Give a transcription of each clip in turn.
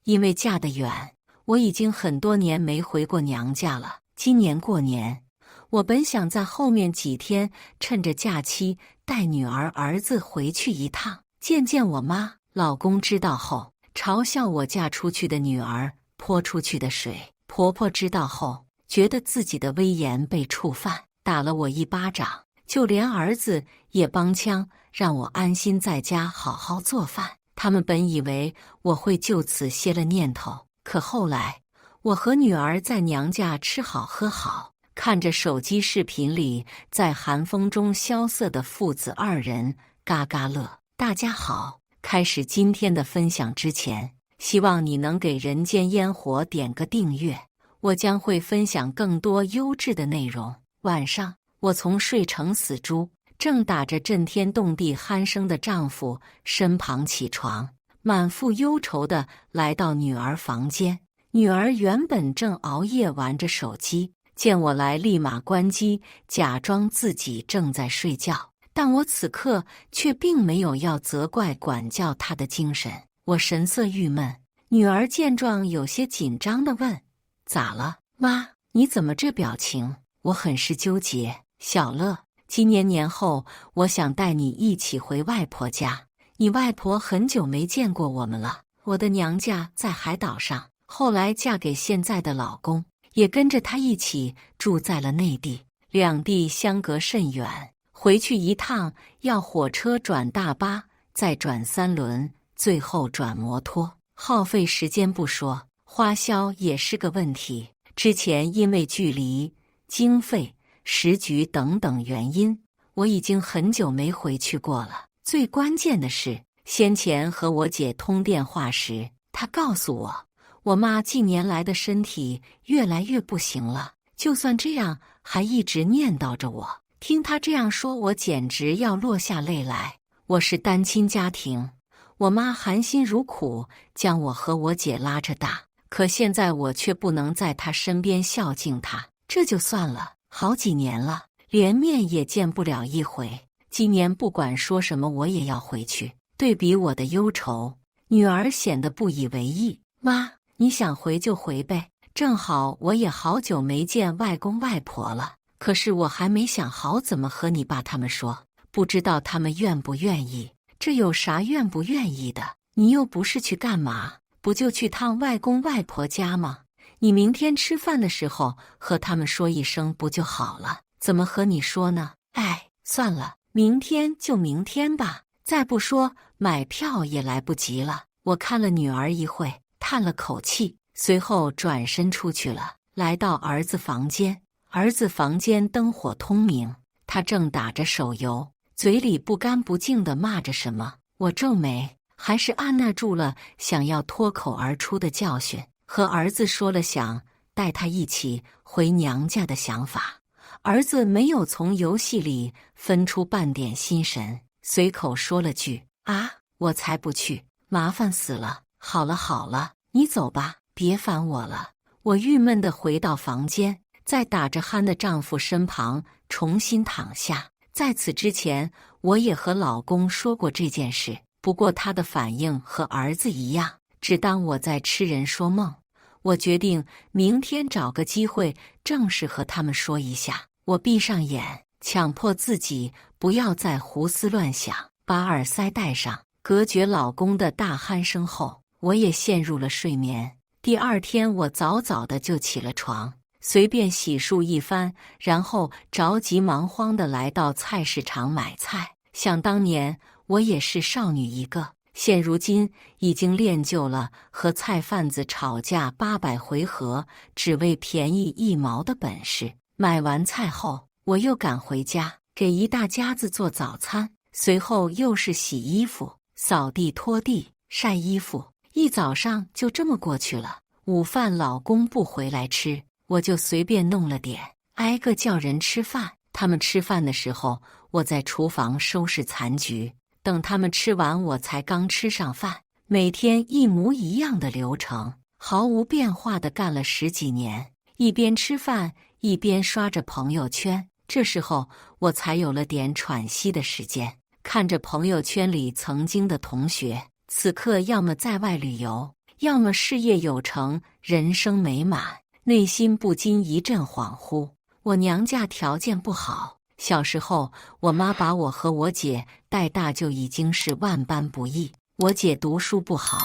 因为嫁得远，我已经很多年没回过娘家了。今年过年，我本想在后面几天趁着假期带女儿儿子回去一趟，见见我妈。老公知道后，嘲笑我嫁出去的女儿泼出去的水。婆婆知道后，觉得自己的威严被触犯，打了我一巴掌。就连儿子也帮腔，让我安心在家好好做饭。他们本以为我会就此歇了念头，可后来我和女儿在娘家吃好喝好，看着手机视频里在寒风中萧瑟的父子二人，嘎嘎乐。大家好，开始今天的分享之前，希望你能给人间烟火点个订阅，我将会分享更多优质的内容。晚上，我从睡成死猪，正打着震天动地鼾声的丈夫身旁起床，满腹忧愁地来到女儿房间。女儿原本正熬夜玩着手机，见我来立马关机，假装自己正在睡觉。但我此刻却并没有要责怪管教她的精神，我神色郁闷。女儿见状有些紧张地问：咋了，妈？你怎么这表情？我很是纠结。小乐，今年年后我想带你一起回外婆家，你外婆很久没见过我们了。我的娘家在海岛上，后来嫁给现在的老公，也跟着他一起住在了内地，两地相隔甚远，回去一趟要火车转大巴，再转3轮，最后转摩托，耗费时间不说，花销也是个问题。之前因为距离、经费、时局等等原因，我已经很久没回去过了。最关键的是，先前和我姐通电话时，她告诉我，我妈近年来的身体越来越不行了，就算这样还一直念叨着我。听她这样说，我简直要落下泪来。我是单亲家庭，我妈含辛茹苦将我和我姐拉扯大，可现在我却不能在她身边孝敬她，这就算了，好几年了，连面也见不了一回。今年不管说什么我也要回去。对比我的忧愁，女儿显得不以为意。妈，你想回就回呗，正好我也好久没见外公外婆了，可是我还没想好怎么和你爸他们说，不知道他们愿不愿意。这有啥愿不愿意的？你又不是去干嘛，不就去趟外公外婆家吗？你明天吃饭的时候和他们说一声不就好了？怎么和你说呢？哎，算了，明天就明天吧，再不说买票也来不及了。我看了女儿一会，叹了口气，随后转身出去了，来到儿子房间。儿子房间灯火通明，他正打着手游，嘴里不干不净地骂着什么。我皱眉，还是按捺住了想要脱口而出的教训，和儿子说了想带他一起回娘家的想法。儿子没有从游戏里分出半点心神，随口说了句：啊，我才不去，麻烦死了。好了好了，你走吧，别烦我了。我郁闷地回到房间，在打着鼾的丈夫身旁重新躺下。在此之前，我也和老公说过这件事，不过他的反应和儿子一样，只当我在痴人说梦。我决定明天找个机会正式和他们说一下。我闭上眼，强迫自己不要再胡思乱想，把耳塞戴上，隔绝老公的大鼾声后，我也陷入了睡眠。第二天我早早的就起了床，随便洗漱一番，然后着急忙慌地来到菜市场买菜。想当年我也是少女一个，现如今已经练就了和菜贩子吵架800回合只为便宜1毛的本事。买完菜后，我又赶回家，给一大家子做早餐，随后又是洗衣服、扫地、拖地、晒衣服，一早上就这么过去了。午饭老公不回来吃，我就随便弄了点，挨个叫人吃饭。他们吃饭的时候，我在厨房收拾残局，等他们吃完，我才刚吃上饭。每天一模一样的流程，毫无变化地干了10几年，一边吃饭一边刷着朋友圈。这时候我才有了点喘息的时间，看着朋友圈里曾经的同学，此刻要么在外旅游，要么事业有成，人生美满，内心不禁一阵恍惚。我娘家条件不好，小时候我妈把我和我姐带大就已经是万般不易。我姐读书不好，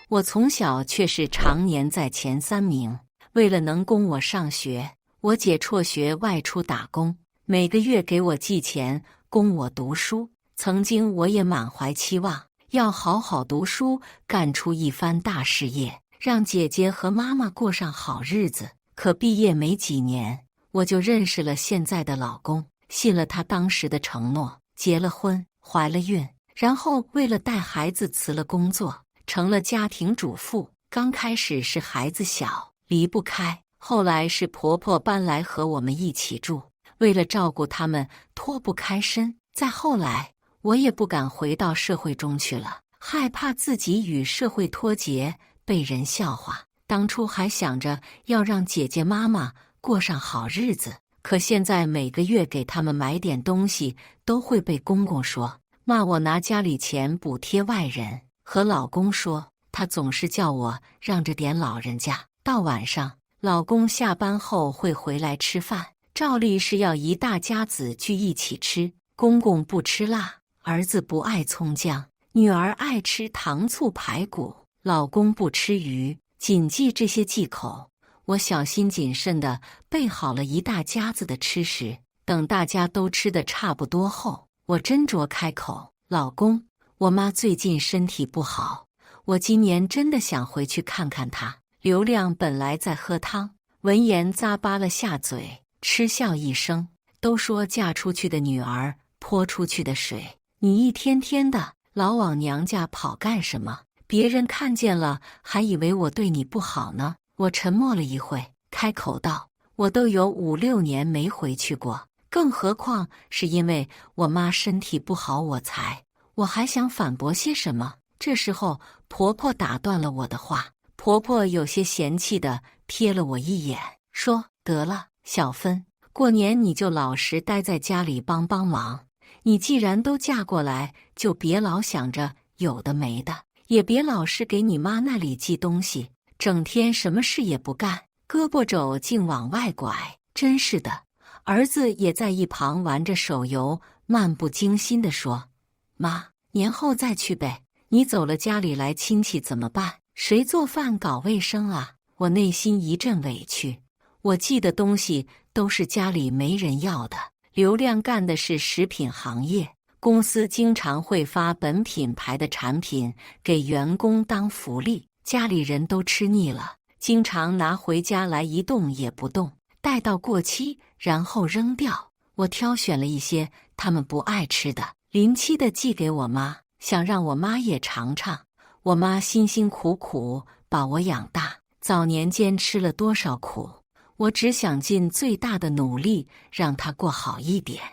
我从小却是常年在前3名。为了能供我上学，我姐辍学外出打工，每个月给我寄钱供我读书。曾经我也满怀期望，要好好读书，干出一番大事业，让姐姐和妈妈过上好日子。可毕业没几年，我就认识了现在的老公，信了他当时的承诺，结了婚，怀了孕，然后为了带孩子辞了工作，成了家庭主妇。刚开始是孩子小，离不开，后来是婆婆搬来和我们一起住，为了照顾他们脱不开身。再后来，我也不敢回到社会中去了，害怕自己与社会脱节，被人笑话。当初还想着要让姐姐妈妈过上好日子，可现在每个月给他们买点东西，都会被公公说，骂我拿家里钱补贴外人。和老公说，他总是叫我让着点老人家。到晚上，老公下班后会回来吃饭，照例是要一大家子聚一起吃。公公不吃辣，儿子不爱葱姜，女儿爱吃糖醋排骨，老公不吃鱼。谨记这些忌口，我小心谨慎地备好了一大家子的吃食。等大家都吃得差不多后，我斟酌开口：“老公，我妈最近身体不好，我今年真的想回去看看她。”刘亮本来在喝汤，闻言咂巴了下嘴，嗤笑一声：“都说嫁出去的女儿泼出去的水，你一天天的老往娘家跑干什么？别人看见了还以为我对你不好呢。”我沉默了一会，开口道：“我都有5、6年没回去过，更何况是因为我妈身体不好我才……”我还想反驳些什么，这时候婆婆打断了我的话。婆婆有些嫌弃地瞥了我一眼，说：“得了，小芬，过年你就老实待在家里帮帮忙。你既然都嫁过来，就别老想着有的没的，也别老是给你妈那里寄东西，整天什么事也不干，胳膊肘竟往外拐，真是的。”儿子也在一旁玩着手游，漫不经心地说：“妈，年后再去呗，你走了家里来亲戚怎么办？谁做饭搞卫生啊？”我内心一阵委屈，我寄的东西都是家里没人要的。刘亮干的是食品行业，公司经常会发本品牌的产品给员工当福利，家里人都吃腻了，经常拿回家来一动也不动，待到过期然后扔掉。我挑选了一些他们不爱吃的，临期的寄给我妈，想让我妈也尝尝。我妈辛辛苦苦把我养大，早年间吃了多少苦，我只想尽最大的努力让她过好一点。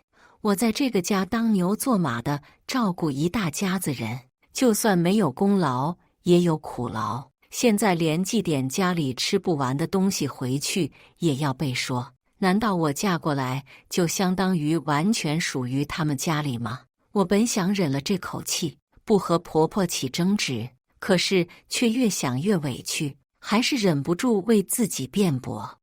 我在这个家当牛做马的照顾一大家子人，就算没有功劳也有苦劳。现在连寄点家里吃不完的东西回去也要被说，难道我嫁过来就相当于完全属于他们家里吗？我本想忍了这口气，不和婆婆起争执，可是却越想越委屈，还是忍不住为自己辩驳：“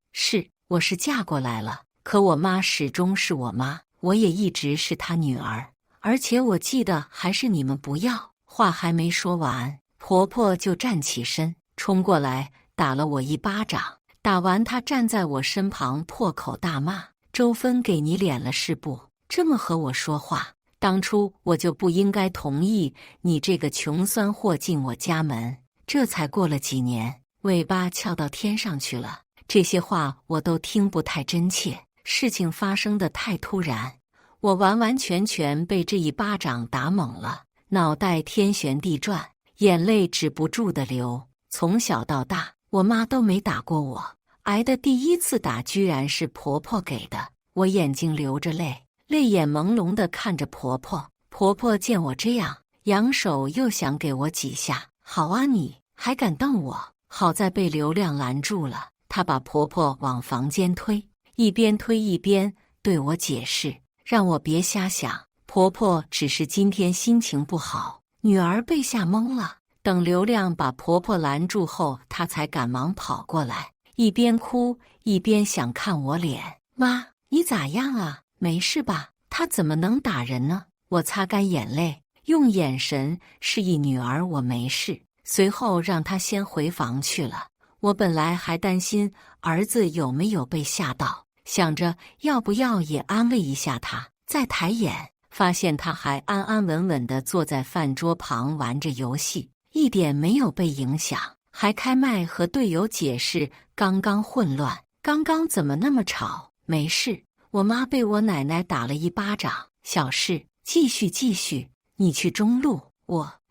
我是嫁过来了，可我妈始终是我妈，我也一直是她女儿，而且我记得还是你们不要。”话还没说完，婆婆就站起身，冲过来打了我一巴掌。打完，她站在我身旁破口大骂：“周芬给你脸了是不？这么和我说话？当初我就不应该同意你这个穷酸货进我家门。”这才过了几年，尾巴翘到天上去了。这些话我都听不太真切，事情发生的太突然，我完完全全被这一巴掌打懵了，脑袋天旋地转，眼泪止不住的流。从小到大，我妈都没打过我，挨的第一次打居然是婆婆给的。我眼睛流着泪，泪眼朦胧地看着婆婆。婆婆见我这样，扬手又想给我几下。好啊，你还敢瞪我？好在被刘亮拦住了，她把婆婆往房间推，一边推一边对我解释，让我别瞎想。婆婆只是今天心情不好，女儿被吓懵了，等刘亮把婆婆拦住后，她才赶忙跑过来，一边哭一边想看我脸。妈，你咋样啊？没事吧？她怎么能打人呢？我擦干眼泪，用眼神示意女儿我没事，随后让她先回房去了。我本来还担心儿子有没有被吓到，想着要不要也安慰一下他，再抬眼发现他还安安稳稳地坐在饭桌旁玩着游戏，一点没有被影响，还开麦和队友解释刚刚混乱，刚刚怎么那么吵。没事，我妈被我奶奶打了一巴掌，小事，继续，你去中路。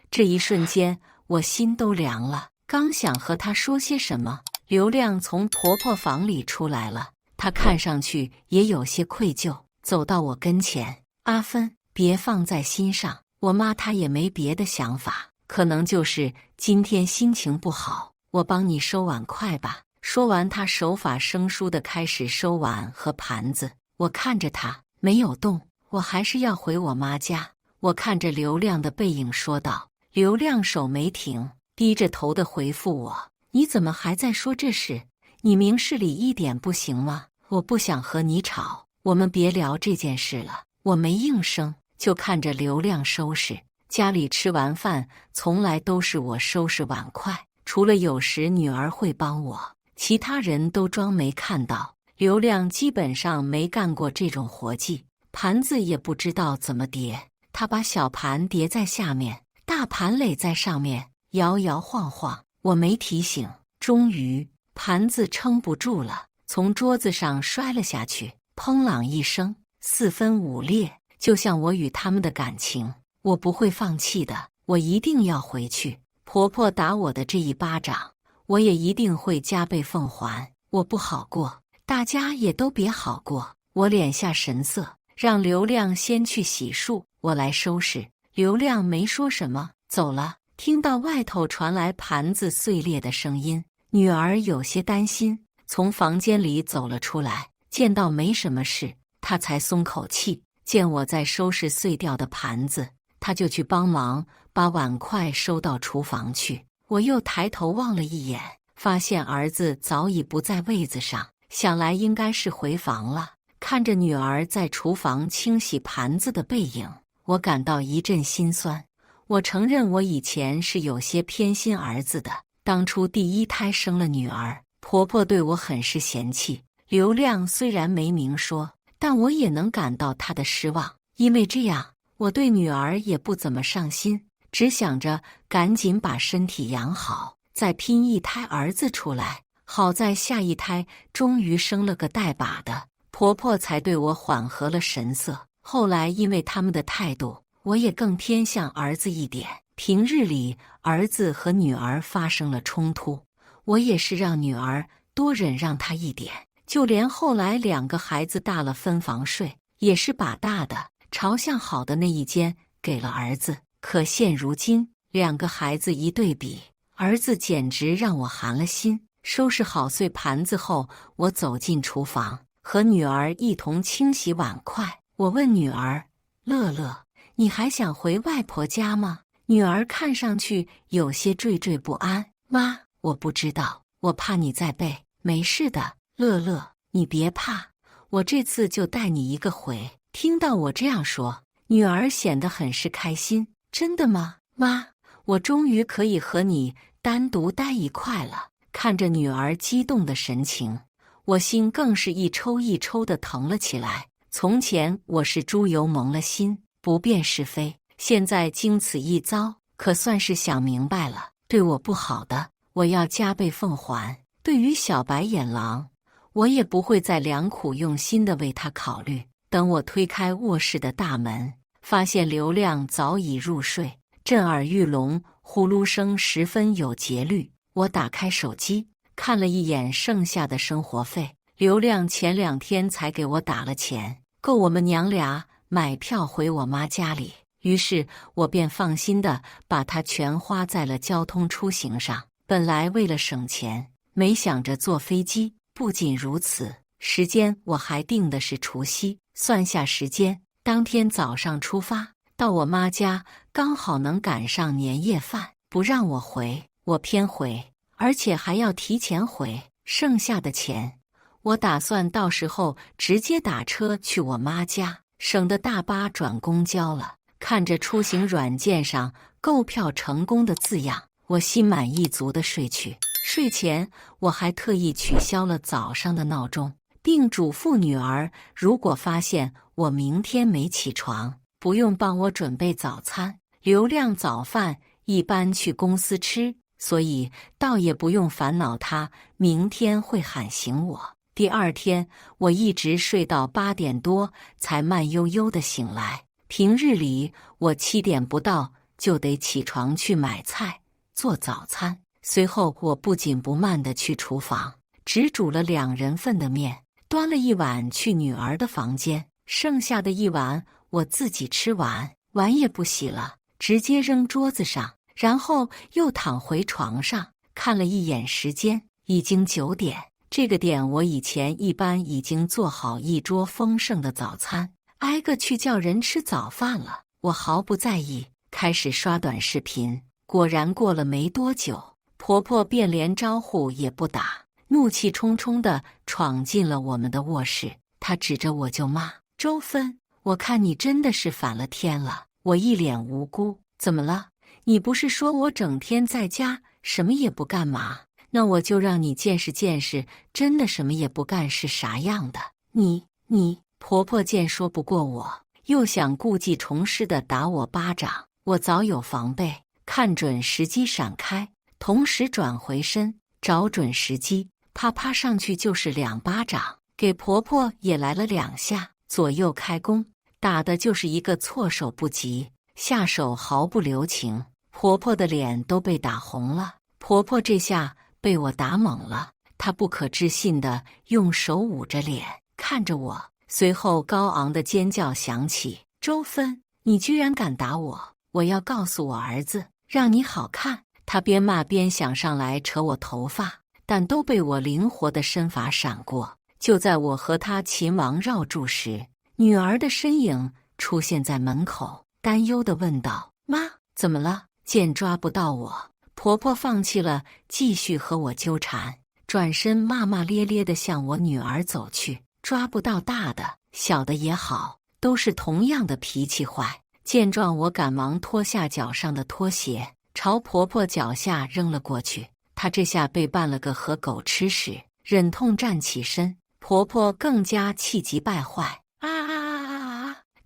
这一瞬间我心都凉了，刚想和她说些什么，刘亮从婆婆房里出来了，她看上去也有些愧疚，走到我跟前，阿芬，别放在心上，我妈她也没别的想法，可能就是今天心情不好，我帮你收碗筷吧。说完，她手法生疏地开始收碗和盘子。我看着她没有动，我还是要回我妈家。我看着刘亮的背影说道。刘亮手没停，低着头的回复我：你怎么还在说这事？你明事理一点不行吗？我不想和你吵，我们别聊这件事了。我没应声，就看着刘亮收拾。家里吃完饭从来都是我收拾碗筷，除了有时女儿会帮我，其他人都装没看到。刘亮基本上没干过这种活计，盘子也不知道怎么叠，他把小盘叠在下面，大盘垒在上面，摇摇晃晃。我没提醒，终于盘子撑不住了，从桌子上摔了下去，砰啷一声，四分五裂。就像我与他们的感情，我不会放弃的，我一定要回去。婆婆打我的这一巴掌，我也一定会加倍奉还。我不好过，大家也都别好过。我敛下神色，让刘亮先去洗漱，我来收拾。刘亮没说什么，走了。听到外头传来盘子碎裂的声音，女儿有些担心，从房间里走了出来。见到没什么事，她才松口气。见我在收拾碎掉的盘子，她就去帮忙把碗筷收到厨房去。我又抬头望了一眼，发现儿子早已不在位子上，想来应该是回房了。看着女儿在厨房清洗盘子的背影，我感到一阵心酸。我承认我以前是有些偏心儿子的，当初第一胎生了女儿，婆婆对我很是嫌弃。刘亮虽然没明说，但我也能感到他的失望，因为这样我对女儿也不怎么上心，只想着赶紧把身体养好，再拼一胎儿子出来。好在下一胎终于生了个带把的，婆婆才对我缓和了神色。后来因为他们的态度，我也更偏向儿子一点。平日里儿子和女儿发生了冲突，我也是让女儿多忍让他一点。就连后来两个孩子大了分房睡，也是把大的朝向好的那一间给了儿子。可现如今两个孩子一对比，儿子简直让我寒了心。收拾好碎盘子后，我走进厨房，和女儿一同清洗碗筷。我问女儿：乐乐，你还想回外婆家吗？女儿看上去有些惴惴不安。妈，我不知道，我怕你再背。没事的，乐乐，你别怕，我这次就带你一个回。听到我这样说，女儿显得很是开心。真的吗？妈，我终于可以和你单独待一块了。看着女儿激动的神情，我心更是一抽一抽的疼了起来。从前我是猪油蒙了心，不辨是非，现在经此一遭，可算是想明白了，对我不好的，我要加倍奉还。对于小白眼狼，我也不会再良苦用心的为他考虑。等我推开卧室的大门，发现刘亮早已入睡，震耳欲聋，呼噜声十分有节律。我打开手机，看了一眼剩下的生活费，刘亮前2天才给我打了钱，够我们娘俩买票回我妈家里。于是我便放心的把它全花在了交通出行上。本来为了省钱，没想着坐飞机。不仅如此，时间我还定的是除夕。算下时间，当天早上出发，到我妈家刚好能赶上年夜饭。不让我回，我偏回，而且还要提前回。剩下的钱，我打算到时候直接打车去我妈家，省得大巴转公交了。看着出行软件上购票成功的字样，我心满意足地睡去。睡前我还特意取消了早上的闹钟，并嘱咐女儿，如果发现我明天没起床，不用帮我准备早餐，流量早饭一般去公司吃，所以倒也不用烦恼她明天会喊醒我。第二天，我一直睡到8点多才慢悠悠地醒来。平日里，我7点不到就得起床去买菜做早餐。随后，我不紧不慢地去厨房，只煮了2人份的面，端了1碗去女儿的房间，剩下的1碗我自己吃完，碗也不洗了，直接扔桌子上，然后又躺回床上，看了一眼时间，已经9点。这个点我以前一般已经做好一桌丰盛的早餐，挨个去叫人吃早饭了。我毫不在意，开始刷短视频。果然过了没多久，婆婆便连招呼也不打，怒气冲冲地闯进了我们的卧室。她指着我就骂：“周芬，我看你真的是反了天了。”我一脸无辜：“怎么了？你不是说我整天在家什么也不干吗？那我就让你见识见识，真的什么也不干是啥样的。”你，婆婆见说不过我，又想故技重施地打我巴掌。我早有防备，看准时机闪开，同时转回身，找准时机，啪啪上去就是2巴掌，给婆婆也来了2下，左右开弓，打的就是一个措手不及，下手毫不留情，婆婆的脸都被打红了。婆婆这下被我打懵了，她不可置信地用手捂着脸看着我，随后高昂的尖叫响起：“周芬，你居然敢打我！我要告诉我儿子，让你好看！”她边骂边想上来扯我头发，但都被我灵活的身法闪过。就在我和她秦王绕柱时，女儿的身影出现在门口，担忧地问道：“妈，怎么了？”见抓不到我，婆婆放弃了继续和我纠缠，转身骂骂咧咧地向我女儿走去。抓不到大的，小的也好，都是同样的脾气坏。见状，我赶忙脱下脚上的拖鞋，朝婆婆脚下扔了过去。她这下被绊了个和狗吃屎，忍痛站起身。婆婆更加气急败坏，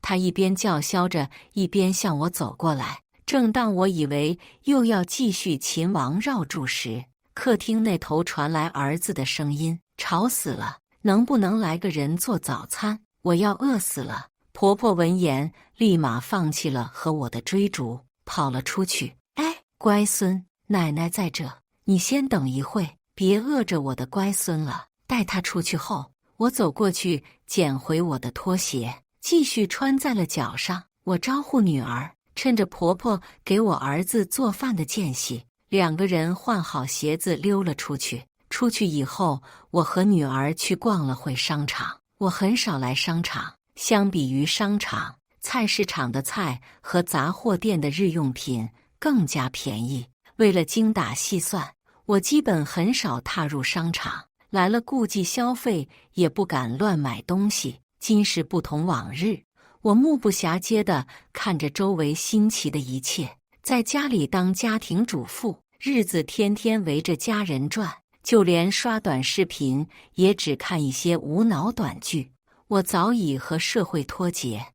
她一边叫嚣着，一边向我走过来。正当我以为又要继续秦王绕柱时，客厅那头传来儿子的声音：“吵死了！能不能来个人做早餐？我要饿死了！”婆婆闻言，立马放弃了和我的追逐，跑了出去。“哎，乖孙，奶奶在这，你先等一会，别饿着我的乖孙了。”带她出去后，我走过去捡回我的拖鞋，继续穿在了脚上。我招呼女儿，趁着婆婆给我儿子做饭的间隙，2个人换好鞋子溜了出去。出去以后，我和女儿去逛了会商场。我很少来商场，相比于商场，菜市场的菜和杂货店的日用品更加便宜。为了精打细算，我基本很少踏入商场，来了顾忌消费，也不敢乱买东西。今时不同往日，我目不暇接地看着周围新奇的一切。在家里当家庭主妇，日子天天围着家人转，就连刷短视频也只看一些无脑短剧。我早已和社会脱节，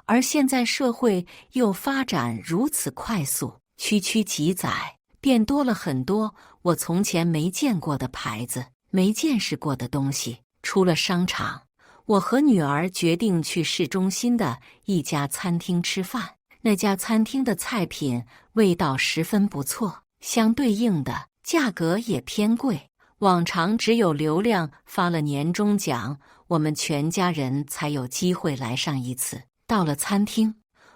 而现在社会又发展如此快速，区区几载便多了很多我从前没见过的牌子，没见识过的东西。出了商场，我和女儿决定去市中心的一家餐厅吃饭。那家餐厅的菜品味道十分不错，相对应的价格也偏贵。往常只有流量发了年终奖，我们全家人才有机会来上一次。到了餐厅，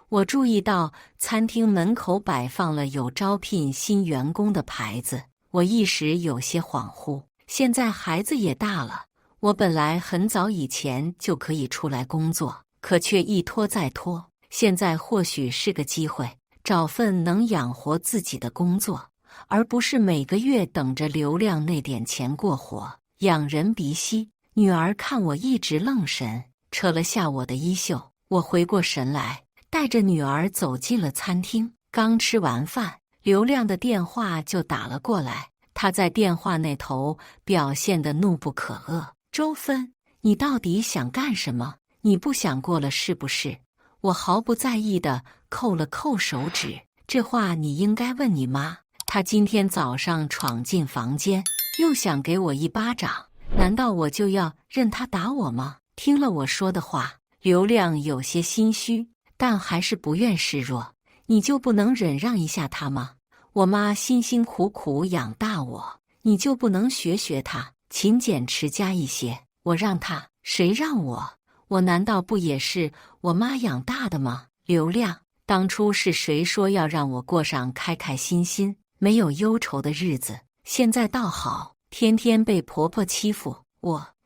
我注意到餐厅门口摆放了有招聘新员工的牌子，我一时有些恍惚。现在孩子也大了，我本来很早以前就可以出来工作，可却一拖再拖。现在或许是个机会，找份能养活自己的工作，而不是每个月等着流量那点钱过活，仰人鼻息。女儿看我一直愣神，扯了下我的衣袖，我回过神来，带着女儿走进了餐厅。刚吃完饭，流亮的电话就打了过来。他在电话那头表现得怒不可遏：“周芬，你到底想干什么？你不想过了是不是？”我毫不在意地扣了扣手指：“这话你应该问你妈，她今天早上闯进房间，又想给我一巴掌，难道我就要任她打我吗？”听了我说的话，流亮有些心虚，但还是不愿示弱。你就不能忍让一下她吗？我妈辛辛苦苦养大我，你就不能学学她，勤俭持家一些？我让她，谁让我？我难道不也是我妈养大的吗？流亮，当初是谁说要让我过上开开心心、没有忧愁的日子？现在倒好，天天被婆婆欺负。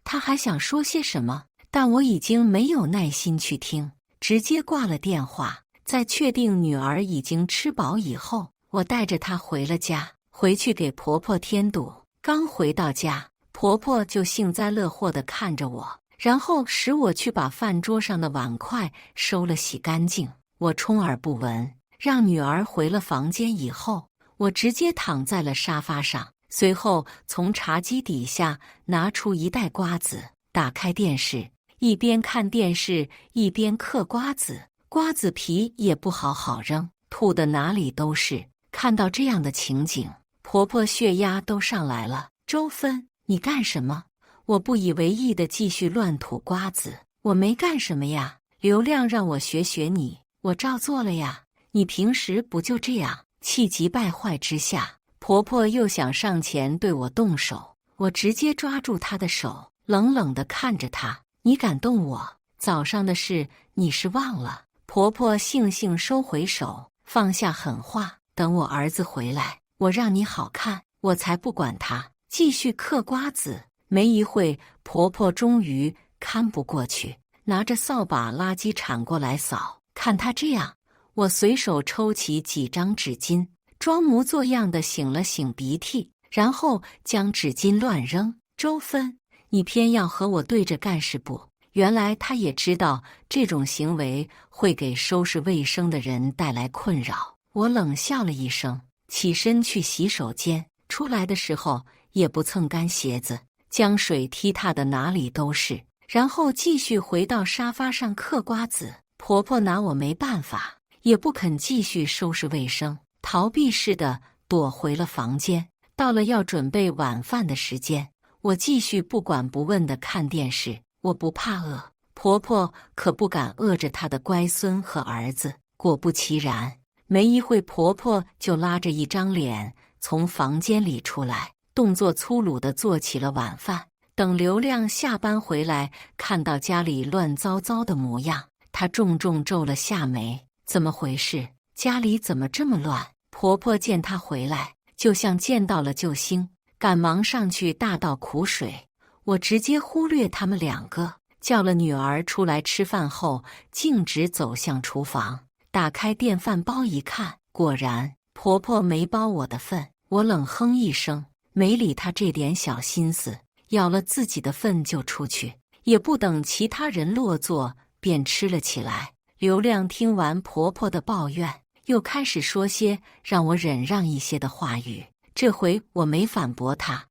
她还想说些什么，但我已经没有耐心去听，直接挂了电话。在确定女儿已经吃饱以后，我带着她回了家，回去给婆婆添堵。刚回到家，婆婆就幸灾乐祸地看着我，然后使我去把饭桌上的碗筷收了洗干净。我充耳不闻。让女儿回了房间以后，我直接躺在了沙发上，随后从茶几底下拿出一袋瓜子，打开电视，一边看电视一边嗑瓜子。瓜子皮也不好好扔，吐的哪里都是。看到这样的情景，婆婆血压都上来了。周芬，你干什么？我不以为意地继续乱吐瓜子。我没干什么呀，流亮让我学学你，我照做了呀。你平时不就这样？气急败坏之下，婆婆又想上前对我动手，我直接抓住她的手，冷冷地看着她：你敢动我？早上的事你是忘了？婆婆悻悻收回手，放下狠话：等我儿子回来，我让你好看。我才不管他，继续嗑瓜子。没一会，婆婆终于看不过去，拿着扫把垃圾铲过来扫。看她这样，我随手抽起几张纸巾，装模作样的擤了擤鼻涕，然后将纸巾乱扔。周芬，你偏要和我对着干是不？原来她也知道这种行为会给收拾卫生的人带来困扰。我冷笑了一声，起身去洗手间。出来的时候也不蹭干鞋子，将水踢踏的哪里都是，然后继续回到沙发上嗑瓜子。婆婆拿我没办法，也不肯继续收拾卫生，逃避似的躲回了房间。到了要准备晚饭的时间，我继续不管不问地看电视。我不怕饿，婆婆可不敢饿着她的乖孙和儿子。果不其然，没一会婆婆就拉着一张脸从房间里出来，动作粗鲁地做起了晚饭。等流亮下班回来，看到家里乱糟糟的模样，她重重皱了下眉：怎么回事？家里怎么这么乱？婆婆见她回来，就像见到了救星，赶忙上去大倒苦水。我直接忽略他们两个，叫了女儿出来吃饭后，径直走向厨房，打开电饭煲一看，果然婆婆没包我的份。我冷哼一声，没理她这点小心思，舀了自己的份就出去，也不等其他人落座，便吃了起来。流亮听完婆婆的抱怨，又开始说些让我忍让一些的话语。这回我没反驳她，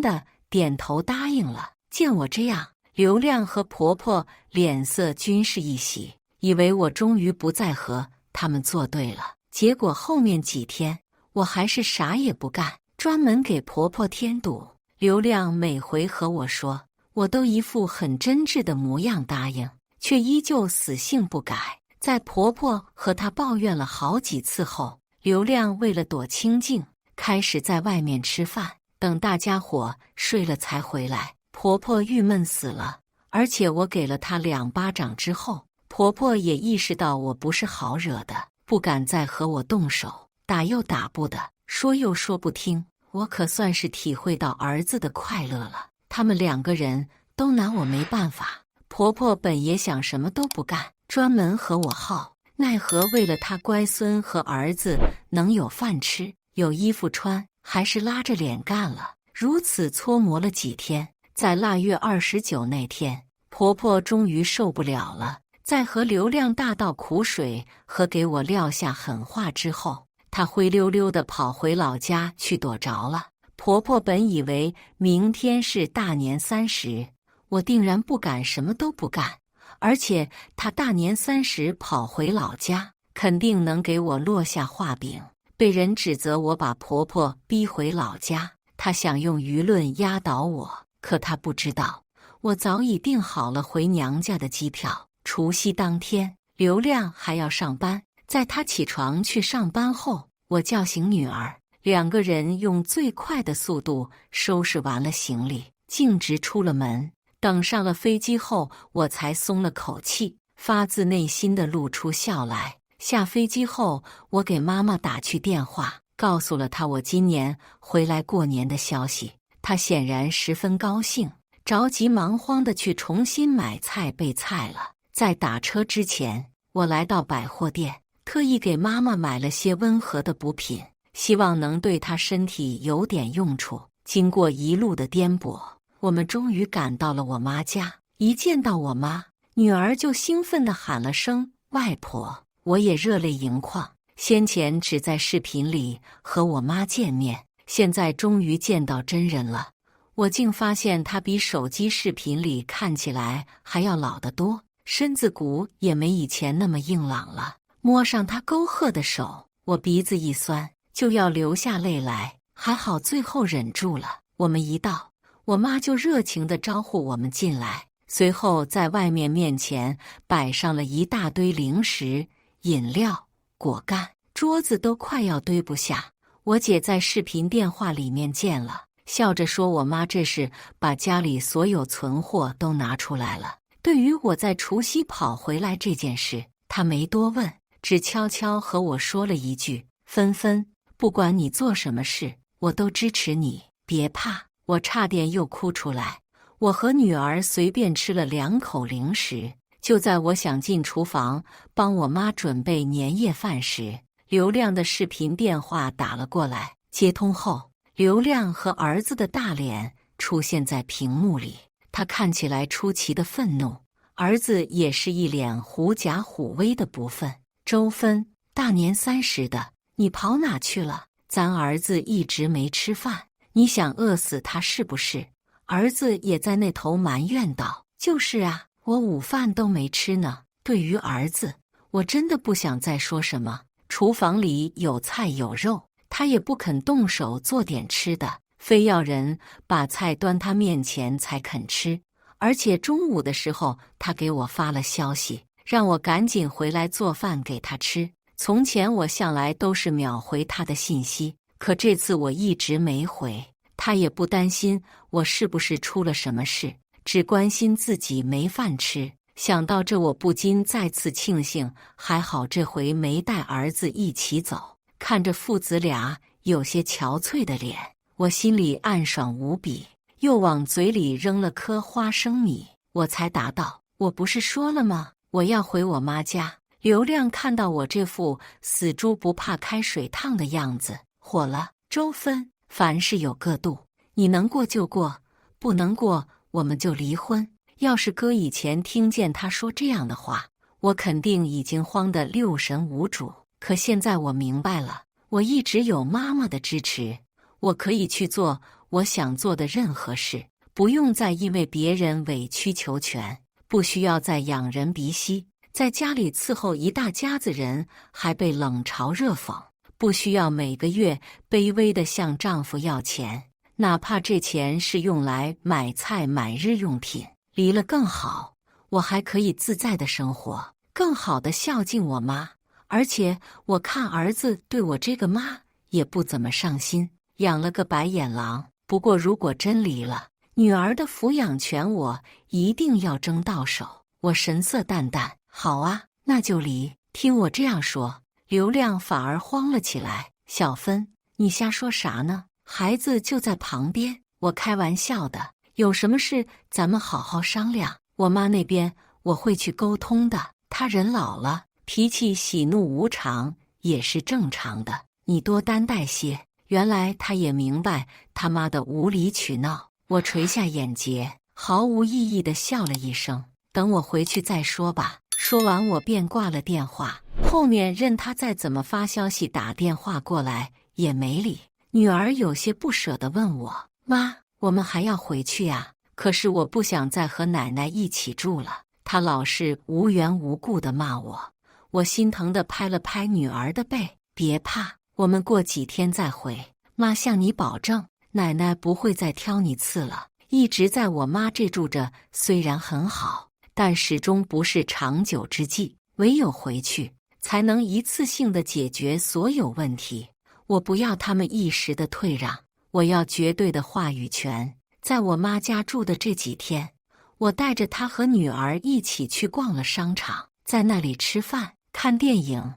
的点头答应了。见我这样，流亮和婆婆脸色均是一喜，以为我终于不再和他们作对了。结果后面几天，我还是啥也不干，专门给婆婆添堵。流亮每回和我说，我都一副很真挚的模样答应，却依旧死性不改。在婆婆和她抱怨了好几次后，流亮为了躲清静，开始在外面吃饭。等大家伙睡了才回来，婆婆郁闷死了。而且我给了她2巴掌之后，婆婆也意识到我不是好惹的，不敢再和我动手，打又打不得，说又说不听。我可算是体会到儿子的快乐了。他们2个人都拿我没办法。婆婆本也想什么都不干，专门和我耗，奈何为了他乖孙和儿子能有饭吃、有衣服穿，还是拉着脸干了。如此搓磨了几天，在腊月29那天，婆婆终于受不了了。在和刘亮大倒苦水和给我撂下狠话之后，她灰溜溜地跑回老家去躲着了。婆婆本以为明天是大年30，我定然不敢什么都不干，而且她大年30跑回老家，肯定能给我落下话柄。被人指责我把婆婆逼回老家，她想用舆论压倒我，可她不知道，我早已订好了回娘家的机票。除夕当天，刘亮还要上班，在他起床去上班后，我叫醒女儿。2个人用最快的速度收拾完了行李，径直出了门。等上了飞机后，我才松了口气，发自内心的露出笑来。下飞机后，我给妈妈打去电话，告诉了她我今年回来过年的消息。她显然十分高兴，着急忙慌地去重新买菜备菜了。在打车之前，我来到百货店，特意给妈妈买了些温和的补品，希望能对她身体有点用处。经过一路的颠簸，我们终于赶到了我妈家。一见到我妈，女儿就兴奋地喊了声“外婆”，我也热泪盈眶。先前只在视频里和我妈见面，现在终于见到真人了。我竟发现她比手机视频里看起来还要老得多，身子骨也没以前那么硬朗了。摸上她沟壑的手，我鼻子一酸，就要流下泪来，还好最后忍住了。我们一到，我妈就热情地招呼我们进来，随后在外面面前摆上了一大堆零食、饮料、果干，桌子都快要堆不下。我姐在视频电话里面见了，笑着说我妈这是把家里所有存货都拿出来了。对于我在除夕跑回来这件事，她没多问，只悄悄和我说了一句：“芬芬，不管你做什么事，我都支持你，别怕。”我差点又哭出来。我和女儿随便吃了2口零食，就在我想进厨房帮我妈准备年夜饭时，刘亮的视频电话打了过来。接通后，刘亮和儿子的大脸出现在屏幕里，他看起来出奇的愤怒，儿子也是一脸狐假虎威的不忿。周芬，大年30的，你跑哪去了？咱儿子一直没吃饭，你想饿死他是不是？儿子也在那头埋怨道：“就是啊，我午饭都没吃呢。”对于儿子，我真的不想再说什么。厨房里有菜有肉，他也不肯动手做点吃的，非要人把菜端他面前才肯吃。而且中午的时候，他给我发了消息，让我赶紧回来做饭给他吃。从前我向来都是秒回他的信息，可这次我一直没回。他也不担心我是不是出了什么事，只关心自己没饭吃。想到这，我不禁再次庆幸，还好这回没带儿子一起走。看着父子俩有些憔悴的脸，我心里暗爽无比，又往嘴里扔了颗花生米。我才答道：“我不是说了吗？我要回我妈家。”刘亮看到我这副死猪不怕开水烫的样子，火了：“周芬，凡事有个度，你能过就过，不能过我们就离婚。”要是哥以前听见他说这样的话，我肯定已经慌得六神无主。可现在我明白了，我一直有妈妈的支持，我可以去做我想做的任何事，不用再因为别人委曲求全，不需要再仰人鼻息，在家里伺候一大家子人还被冷嘲热讽，不需要每个月卑微地向丈夫要钱，哪怕这钱是用来买菜买日用品。离了更好，我还可以自在的生活，更好的孝敬我妈。而且我看儿子对我这个妈也不怎么上心，养了个白眼狼。不过如果真离了，女儿的抚养权我一定要争到手。我神色淡淡：“好啊，那就离。”听我这样说，刘亮反而慌了起来：“小芬，你瞎说啥呢？孩子就在旁边。”我开玩笑的，有什么事咱们好好商量。我妈那边我会去沟通的，她人老了，脾气喜怒无常也是正常的，你多担待些。原来他也明白他妈的无理取闹。我垂下眼睫，毫无意义地笑了一声，等我回去再说吧。说完我便挂了电话，后面任他再怎么发消息打电话过来也没理。女儿有些不舍地问我：妈，我们还要回去呀？可是我不想再和奶奶一起住了，她老是无缘无故地骂我。我心疼地拍了拍女儿的背，别怕，我们过几天再回，妈向你保证，奶奶不会再挑你刺了。一直在我妈这住着虽然很好，但始终不是长久之计，唯有回去才能一次性地解决所有问题。我不要他们一时的退让，我要绝对的话语权。在我妈家住的这几天，我带着她和女儿一起去逛了商场，在那里吃饭看电影。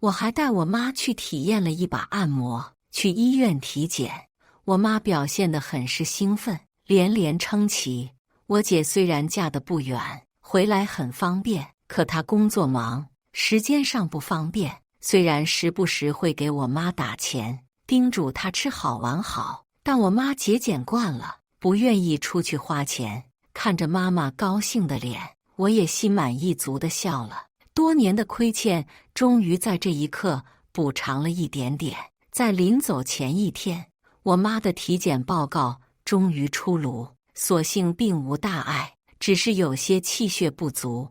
我还带我妈去体验了一把按摩，去医院体检。我妈表现得很是兴奋，连连称奇。我姐虽然嫁得不远，回来很方便，可她工作忙，时间上不方便。虽然时不时会给我妈打钱，叮嘱她吃好玩好，但我妈节俭惯了，不愿意出去花钱。看着妈妈高兴的脸，我也心满意足地笑了。多年的亏欠终于在这一刻补偿了一点点。在临走前一天，我妈的体检报告终于出炉，所幸并无大碍，只是有些气血不足。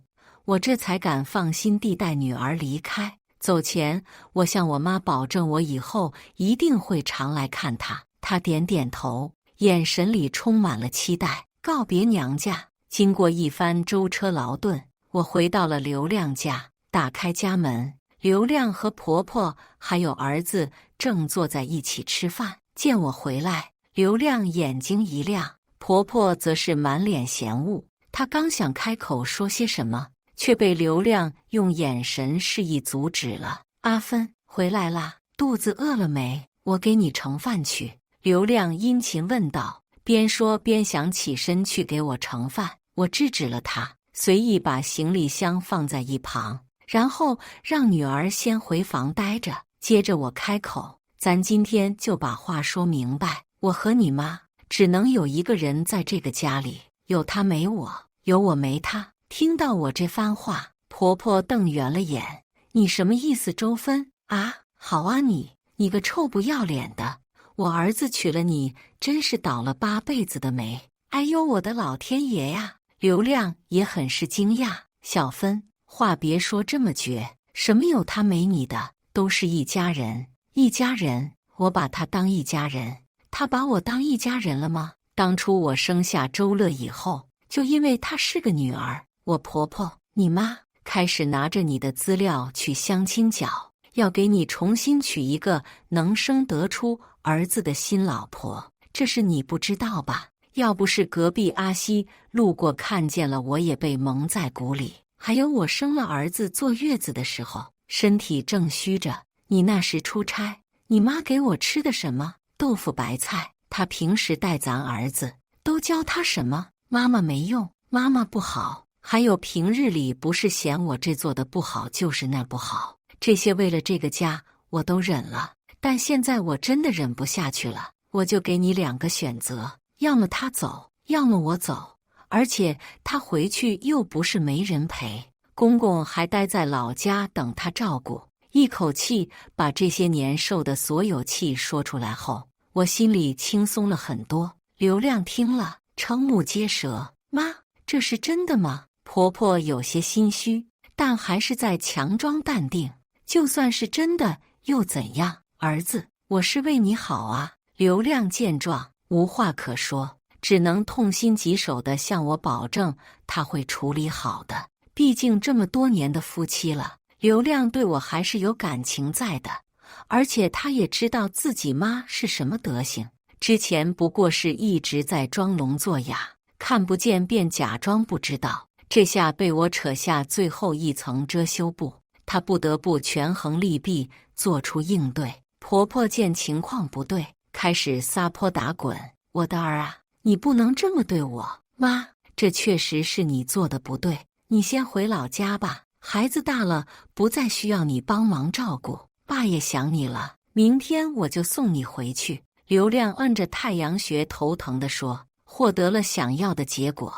我这才敢放心地带女儿离开。走前，我向我妈保证，我以后一定会常来看她。她点点头，眼神里充满了期待。告别娘家，经过一番舟车劳顿，我回到了刘亮家。打开家门，刘亮和婆婆还有儿子正坐在一起吃饭。见我回来，刘亮眼睛一亮，婆婆则是满脸嫌恶。她刚想开口说些什么，却被刘亮用眼神示意阻止了。阿芬，回来啦，肚子饿了没？我给你盛饭去。刘亮殷勤问道，边说边想起身去给我盛饭。我制止了他，随意把行李箱放在一旁，然后让女儿先回房待着。接着我开口，咱今天就把话说明白，我和你妈只能有一个人在这个家里，有她没我，有我没她。听到我这番话，婆婆瞪圆了眼，你什么意思？周芬啊，好啊，你个臭不要脸的，我儿子娶了你，真是倒了8辈子的霉。哎呦，我的老天爷呀！刘亮也很是惊讶。小芬，话别说这么绝，什么有他没你的，都是一家人。一家人？我把他当一家人，他把我当一家人了吗？当初我生下周乐以后，就因为她是个女儿，我婆婆，你妈开始拿着你的资料去相亲角，要给你重新娶一个能生得出儿子的新老婆。这是你不知道吧？要不是隔壁阿西路过看见了，我也被蒙在鼓里。还有我生了儿子坐月子的时候，身体正虚着，你那时出差，你妈给我吃的什么？豆腐白菜。她平时带咱儿子都教他什么？妈妈没用，妈妈不好。还有平日里不是嫌我这做的不好，就是那不好。这些为了这个家我都忍了，但现在我真的忍不下去了。我就给你2个选择，要么他走，要么我走。而且他回去又不是没人陪，公公还待在老家等他照顾。一口气把这些年受的所有气说出来后，我心里轻松了很多。刘亮听了瞠目结舌，妈，这是真的吗？婆婆有些心虚，但还是在强装淡定。就算是真的又怎样？儿子，我是为你好啊。刘亮见状无话可说，只能痛心疾首地向我保证他会处理好的。毕竟这么多年的夫妻了，刘亮对我还是有感情在的，而且他也知道自己妈是什么德行。之前不过是一直在装聋作哑，看不见便假装不知道，这下被我扯下最后一层遮羞布，他不得不权衡利弊，做出应对。婆婆见情况不对，开始撒泼打滚。我的儿啊，你不能这么对我。妈，这确实是你做的不对，你先回老家吧，孩子大了，不再需要你帮忙照顾，爸也想你了。明天我就送你回去。刘亮摁着太阳穴，头疼地说：“获得了想要的结果，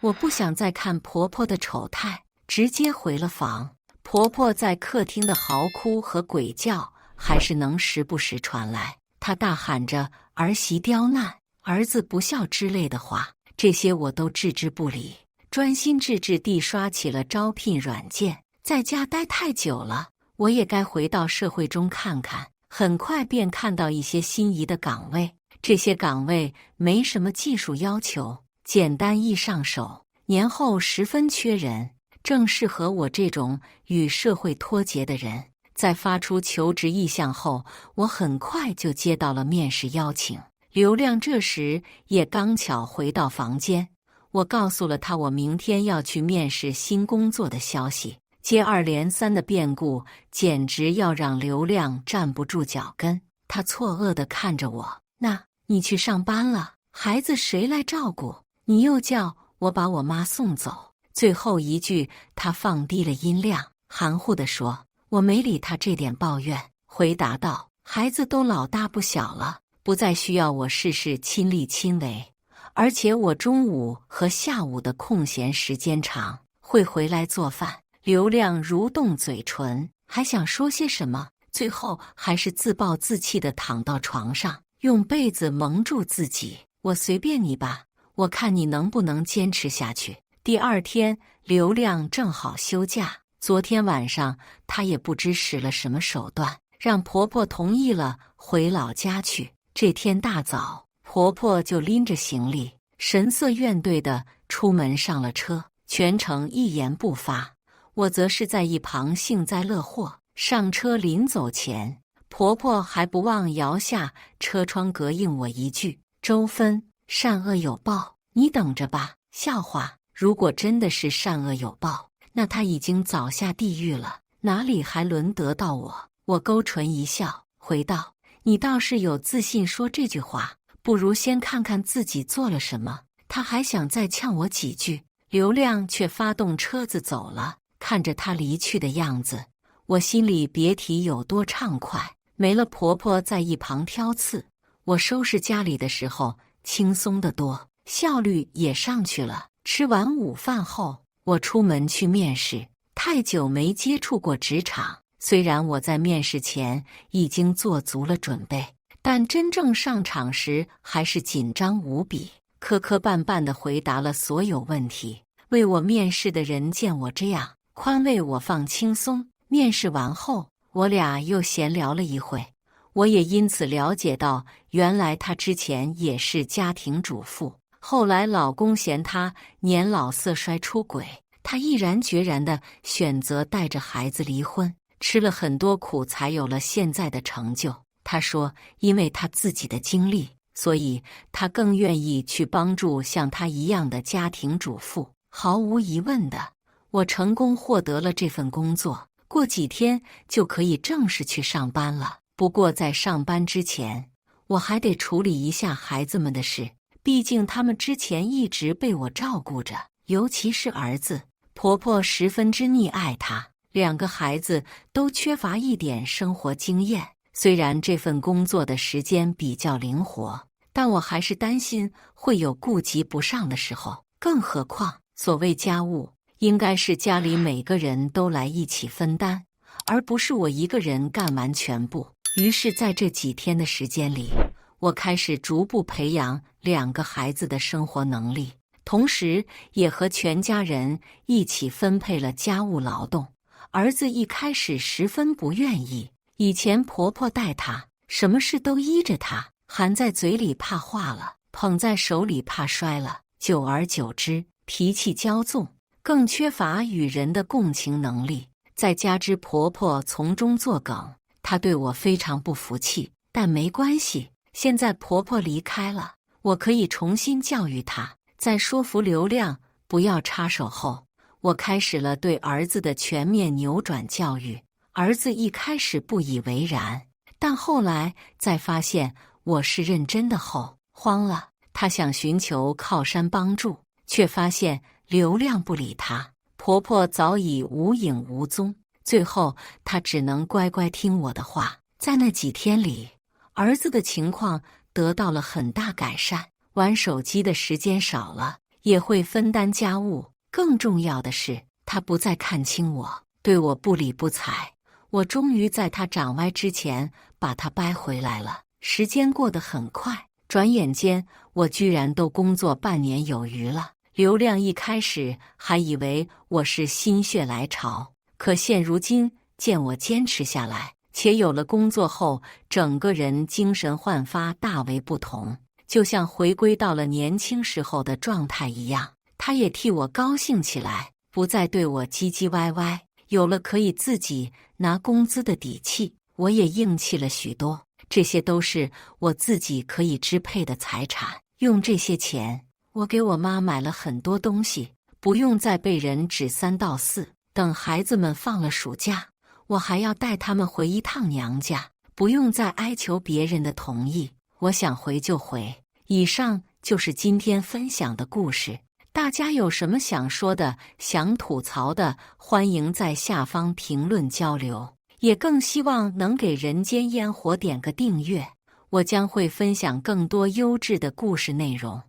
我不想再看婆婆的丑态，直接回了房。”婆婆在客厅的嚎哭和鬼叫还是能时不时传来，她大喊着儿媳刁难、儿子不孝之类的话，这些我都置之不理，专心致志地刷起了招聘软件。在家待太久了，我也该回到社会中看看。很快便看到一些心仪的岗位，这些岗位没什么技术要求，简单易上手，年后十分缺人，正适合我这种与社会脱节的人。在发出求职意向后，我很快就接到了面试邀请。刘亮这时也刚巧回到房间，我告诉了他我明天要去面试新工作的消息。接二连三的变故简直要让刘亮站不住脚跟，他错愕地看着我：“那你去上班了，孩子谁来照顾？你又叫我把我妈送走。”最后一句他放低了音量，含糊地说。我没理他这点抱怨，回答道：“孩子都老大不小了，不再需要我事事亲力亲为，而且我中午和下午的空闲时间长，会回来做饭。”刘亮蠕动嘴唇，还想说些什么，最后还是自暴自弃地躺到床上，用被子蒙住自己。我随便你吧，我看你能不能坚持下去。第二天，刘亮正好休假，昨天晚上他也不知使了什么手段，让婆婆同意了回老家去。这天大早，婆婆就拎着行李，神色怨怼地出门上了车，全程一言不发。我则是在一旁幸灾乐祸。上车临走前，婆婆还不忘摇下车窗格应我一句：“周芬，善恶有报，你等着吧。”笑话，如果真的是善恶有报，那她已经早下地狱了，哪里还轮得到我？我勾唇一笑，回道：“你倒是有自信说这句话，不如先看看自己做了什么。”她还想再呛我几句，刘亮却发动车子走了。看着她离去的样子，我心里别提有多畅快。没了婆婆在一旁挑刺，我收拾家里的时候轻松得多，效率也上去了。吃完午饭后，我出门去面试。太久没接触过职场，虽然我在面试前已经做足了准备，但真正上场时还是紧张无比，磕磕绊绊地回答了所有问题。为我面试的人见我这样，宽慰我放轻松。面试完后，我俩又闲聊了一会，我也因此了解到，原来她之前也是家庭主妇，后来老公嫌她年老色衰出轨，她毅然决然地选择带着孩子离婚，吃了很多苦才有了现在的成就。她说，因为她自己的经历，所以她更愿意去帮助像她一样的家庭主妇。毫无疑问的，我成功获得了这份工作，过几天就可以正式去上班了。不过在上班之前，我还得处理一下孩子们的事，毕竟他们之前一直被我照顾着，尤其是儿子。婆婆十分之溺爱他，两个孩子都缺乏一点生活经验。虽然这份工作的时间比较灵活，但我还是担心会有顾及不上的时候。更何况，所谓家务，应该是家里每个人都来一起分担，而不是我一个人干完全部。于是在这几天的时间里，我开始逐步培养两个孩子的生活能力，同时也和全家人一起分配了家务劳动。儿子一开始十分不愿意，以前婆婆带他，什么事都依着他，含在嘴里怕化了，捧在手里怕摔了，久而久之，脾气骄纵，更缺乏与人的共情能力。再加之婆婆从中作梗，她对我非常不服气。但没关系，现在婆婆离开了，我可以重新教育她。在说服刘亮不要插手后，我开始了对儿子的全面扭转教育。儿子一开始不以为然，但后来在发现我是认真的后，慌了。他想寻求靠山帮助，却发现刘亮不理他。婆婆婆早已无影无踪，最后她只能乖乖听我的话。在那几天里，儿子的情况得到了很大改善，玩手机的时间少了，也会分担家务。更重要的是，他不再看轻我，对我不理不睬。我终于在他长歪之前把他掰回来了。时间过得很快，转眼间我居然都工作半年有余了。刘亮一开始还以为我是心血来潮，可现如今见我坚持下来，且有了工作后，整个人精神焕发，大为不同，就像回归到了年轻时候的状态一样。他也替我高兴起来，不再对我唧唧歪歪，有了可以自己拿工资的底气，我也硬气了许多。这些都是我自己可以支配的财产，用这些钱，我给我妈买了很多东西，不用再被人指三道四。等孩子们放了暑假，我还要带他们回一趟娘家，不用再哀求别人的同意，我想回就回。以上就是今天分享的故事。大家有什么想说的、想吐槽的，欢迎在下方评论交流。也更希望能给人间烟火点个订阅，我将会分享更多优质的故事内容。